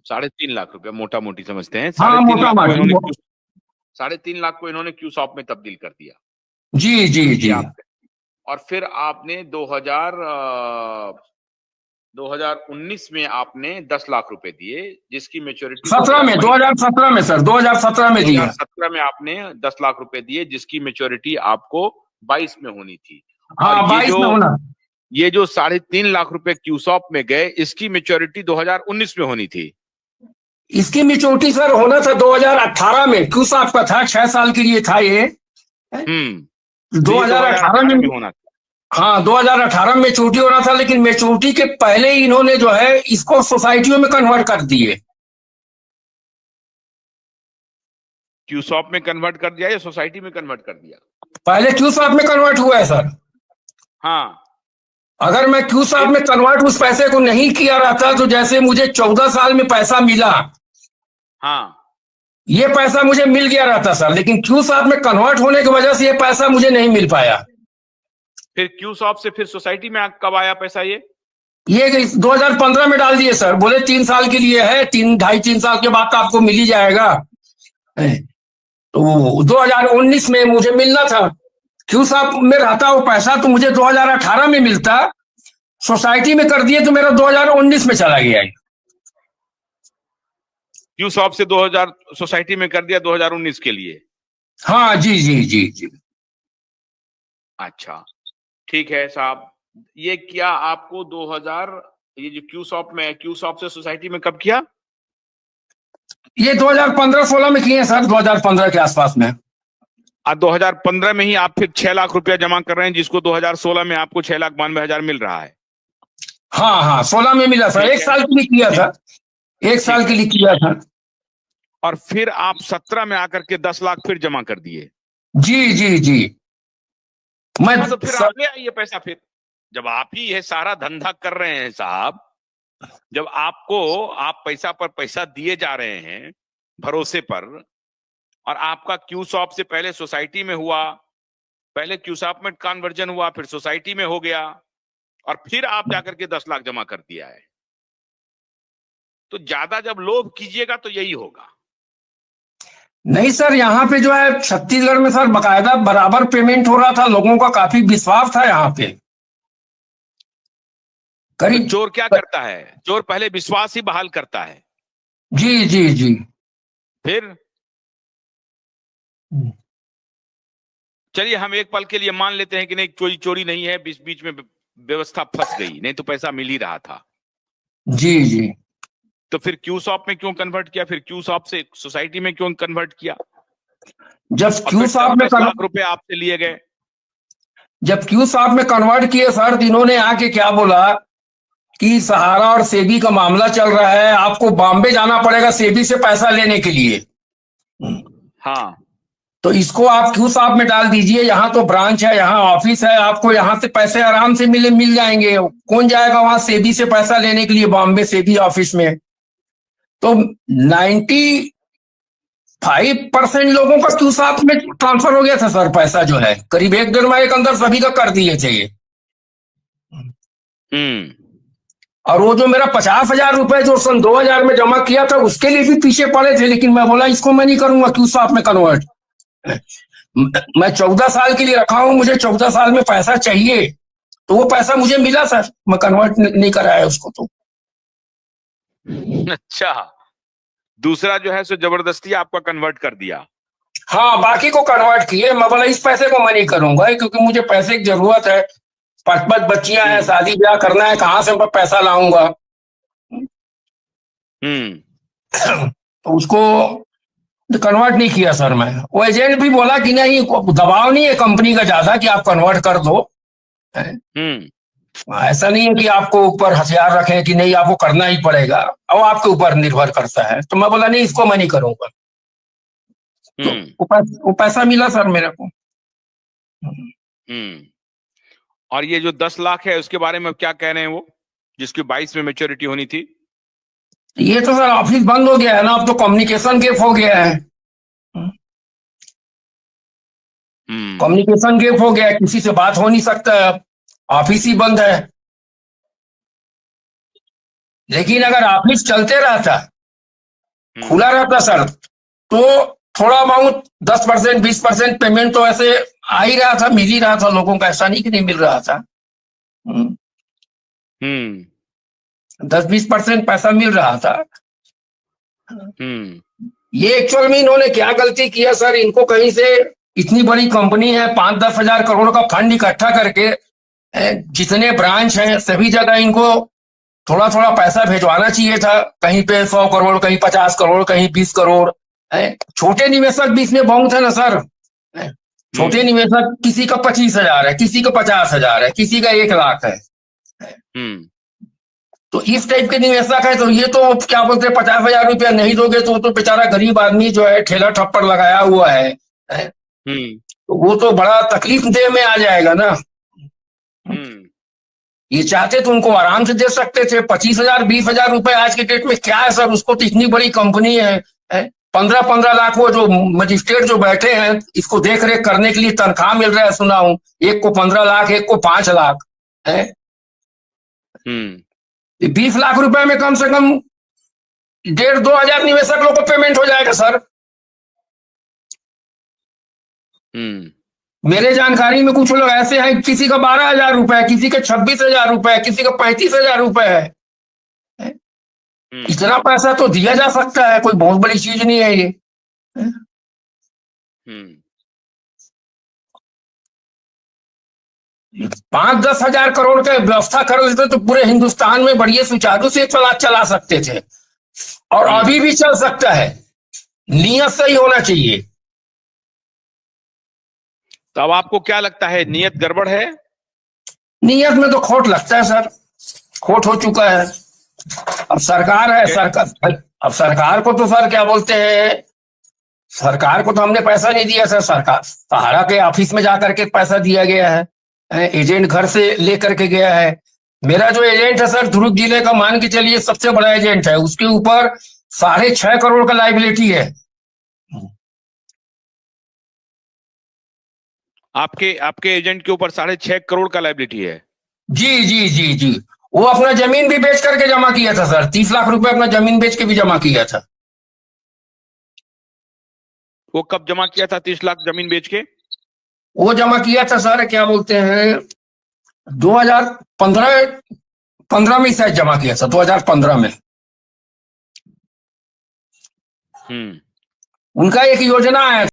₹3.5 लाख मोटा मोटी समझते हैं। हाँ, मोटा मोटी। 3.5 लाख को इन्होंने क्यूसॉप में तब्दील कर दिया। जी जी जी। और फिर आपने 2019 में आपने 10 लाख रुपए दिए, जिसकी मैच्योरिटी 2017 में सर, 2017 में दिया। 2017 में आपने 10 लाख रुपए दिए, जिसकी मैच्योरिटी आपको 22 में होनी थी। हाँ, 22 में होना। ये जो 3.5 लाख रुपए क्यूसॉप में गए, इसकी मैच्योरिटी 2019 में होनी थी। इसकी मैच्योरिटी सर होना था 2018 में। क्यूसॉप का था 6 साल के लिए था ये। 2018 में होना था। हाँ, 2018 में मैच्योरिटी होना था, लेकिन मैच्योरिटी के पहले ही इन्होंने जो है इसको सोसाइटियों में कन्वर्ट कर दिए। क्यूसॉप में कन्वर्ट कर दिया या सोसाइटी में कन्वर्ट कर दिया? पहले क्यूसॉप में कन्वर्ट हुआ है सर। हाँ, अगर मैं क्यूसॉप में कन्वर्ट उस पैसे को नहीं किया रहता, तो जैसे मुझे 14 साल में पैसा मिला, हाँ, ये पैसा मुझे मिल गया रहता सर, लेकिन क्यूसॉप में कन्वर्ट होने की वजह से ये पैसा मुझे नहीं मिल पाया। फिर क्यूसॉप से फिर सोसाइटी में कब आया पैसा? ये 2015 में डाल दिए सर। बोले 3 साल के लिए है, 3 साल के बाद तो आपको मिल ही जाएगा। तो 2019 में मुझे मिलना था। क्यूसॉप में रहता वो पैसा तो मुझे 2018 में मिलता। सोसाइटी में कर दिए तो मेरा 2019 में चला गया। क्यूसॉप से 2000 सोसाइटी में कर दिया 2019 के लिए। हाँ जी जी जी जी। अच्छा, ठीक है साहब। ये क्या आपको 2000 ये जो क्यूसॉप से सोसाइटी में कब किया? ये 2015-16 में किए सर, 2015 के आसपास में। 2015 में ही आप फिर 6 लाख रुपया जमा कर रहे हैं, जिसको 2016 में आपको 6,92,000 मिल रहा है। हाँ हाँ, 16 में मिला सर। 1 साल के लिए किया था, 1 साल के लिए किया था। और फिर आप 17 में आकर के 10 लाख फिर जमा कर दिए। जी जी जी। मैं तो फिर आप ले आइए पैसा। फिर जब आप ही ये सारा धंधा कर रहे हैं साहब, जब आप पैसा पर पैसा दिए जा रहे हैं भरोसे पर, और आपका क्यूसॉप से पहले सोसाइटी में हुआ, पहले क्यूसॉप में कन्वर्जन हुआ, फिर सोसाइटी में हो गया, और फिर आप जाकर के 10 लाख जमा कर दिया है, तो ज्यादा जब लोभ कीजिएगा तो यही होगा। नहीं सर, यहाँ पे जो है छत्तीसगढ़ में सर बकायदा बराबर पेमेंट हो रहा था। लोगों का काफी विश्वास था यहाँ पे। तो चोर क्या करता है? चोर पहले विश्वास ही बहाल करता है। जी जी जी। फिर चलिए हम एक पल के लिए मान लेते हैं कि नहीं, चोरी नहीं है, बीच में व्यवस्था फंस गई, नहीं तो पैसा मिल ही रहा था। जी जी। तो फिर क्यूसॉप में क्यों कन्वर्ट किया? फिर क्यूसॉप से सोसाइटी में क्यों कन्वर्ट किया? जब क्यूसॉप में 10 लाख रुपए आपसे लिए गए, जब क्यूसॉप में कन्वर्ट किए सर, इन्होंने आके क्या बोला कि सहारा और सेबी का मामला चल रहा है, आपको बॉम्बे जाना पड़ेगा सेबी से पैसा लेने के लिए। हाँ, तो इसको आप क्यूसॉप में डाल दीजिए, यहाँ तो ब्रांच है, यहाँ ऑफिस है, आपको यहाँ से पैसे आराम से मिल जाएंगे। कौन जाएगा वहां सेबी से पैसा लेने के लिए, बॉम्बे सेबी ऑफिस में? तो 95% लोगों का क्यूसॉप में ट्रांसफर हो गया था सर। पैसा जो है करीब 1-1.5 महीने के अंदर सभी का कर दिए चाहिए। और वो जो मेरा 50,000 रुपए जो सन 2000 में जमा किया था, उसके लिए भी पीछे पड़े थे, लेकिन मैं बोला इसको मैं नहीं करूंगा क्यूसॉप में कन्वर्ट। मैं 14 साल के लिए रखा हूं, मुझे 14 साल में पैसा चाहिए, तो वो पैसा मुझे मिला सर। मैं कन्वर्ट नहीं कराया उसको। तो अच्छा, दूसरा जो है सो जबरदस्ती आपका कन्वर्ट कर दिया। हाँ, बाकी को कन्वर्ट किए। मैं बोला इस पैसे को मैं नहीं करूंगा, क्योंकि मुझे पैसे की जरूरत है। 5 बच्चियां हैं, शादी ब्याह करना है, कहां से मैं पैसा लाऊंगा? तो उसको कन्वर्ट नहीं किया सर मैं। वो एजेंट भी बोला कि नहीं, दबाव नहीं है कंपनी का ज्यादा कि आप कन्वर्ट कर दो। ऐसा नहीं है कि आपको ऊपर हथियार रखे कि नहीं आपको करना ही पड़ेगा, और आपके ऊपर निर्भर करता है। तो मैं बोला नहीं, इसको मैं नहीं करूंगा। तो वो पैसा मिला सर मेरे को। और ये जो 10 लाख है उसके बारे में क्या कह रहे हैं वो, जिसकी 22 में मैच्योरिटी होनी थी? ये तो सर ऑफिस बंद हो गया है ना, अब तो कम्युनिकेशन गैप हो गया है। कम्युनिकेशन गैप हो गया है, किसी से बात हो नहीं सकता है, अब ऑफिस ही बंद है। लेकिन अगर ऑफिस चलते रहता खुला रहता सर तो थोड़ा अमाउंट 10% 20% पेमेंट तो ऐसे आ ही रहा था, मिल ही रहा था लोगों का, ऐसा नहीं कि नहीं मिल रहा था। 10-20% पैसा मिल रहा था। ये एक्चुअल में इन्होंने क्या गलती किया सर, इनको कहीं से इतनी बड़ी कंपनी है, 5-10 हजार करोड़ का फंड इकट्ठा करके जितने ब्रांच हैं सभी जगह इनको थोड़ा थोड़ा पैसा भेजवाना चाहिए था। कहीं पे 100 करोड़, कहीं 50 करोड़, कहीं 20 करोड़। छोटे निवेशक भी इसमें बहुत है ना सर। छोटे निवेशक किसी का 25,000 है, किसी का 50,000 है, किसी का 1 लाख है। तो इस टाइप के निवेशक है, तो ये तो क्या बोलते हैं, 50,000 रुपया नहीं दोगे तो बेचारा गरीब आदमी जो है ठेला ठप्पड़ लगाया हुआ है, तो वो तो बड़ा तकलीफ देह में आ जाएगा ना। ये चाहते तो उनको आराम से दे सकते थे। 25,000 20,000 रुपए आज के डेट में क्या है सर, उसको तो इतनी बड़ी कंपनी है, 15-15 लाख वो जो मजिस्ट्रेट जो बैठे हैं इसको देख रेख करने के लिए तनख्वाह मिल रहा है, सुना हूं एक को 15 लाख, एक को 5 लाख है। 20 लाख रुपए में कम से कम 1,500-2 हजार निवेशक लोग को पेमेंट हो जाएगा सर। मेरे जानकारी में कुछ लोग ऐसे हैं, किसी का 12,000 रुपए है, किसी का 26,000 रुपए है, किसी का 35,000 रुपए है। इतना पैसा तो दिया जा सकता है, कोई बहुत बड़ी चीज नहीं है ये। 5-10 हजार करोड़ का व्यवस्था कर लेते तो पूरे हिंदुस्तान में बढ़िया सुचारू से चला सकते थे, और अभी भी चल सकता है। नियत सही होना चाहिए। तो अब आपको क्या लगता है, नियत गड़बड़ है? नियत में तो खोट लगता है सर, खोट हो चुका है। अब सरकार है, अब सरकार को तो सर क्या बोलते हैं, सरकार को तो हमने पैसा नहीं दिया सर, सरकार सहारा के ऑफिस में जाकर के पैसा दिया गया है, एजेंट घर से लेकर के गया है। मेरा जो एजेंट है सर दुर्ग जिले का, मान के चलिए सबसे बड़ा एजेंट है, उसके ऊपर 6.5 करोड़ का लाइबिलिटी है। आपके एजेंट के ऊपर 6.5 करोड़ का लाइबिलिटी है? जी जी जी जी। वो अपना जमीन भी बेच करके जमा किया था सर, 30 लाख रुपए अपना जमीन बेच के भी जमा किया था। वो कब जमा किया था 30 लाख जमीन बेच के? वो जमा किया था सर क्या बोलते हैं 2015 में शायद जमा किया था, 2015 में। उनका एक योजना आया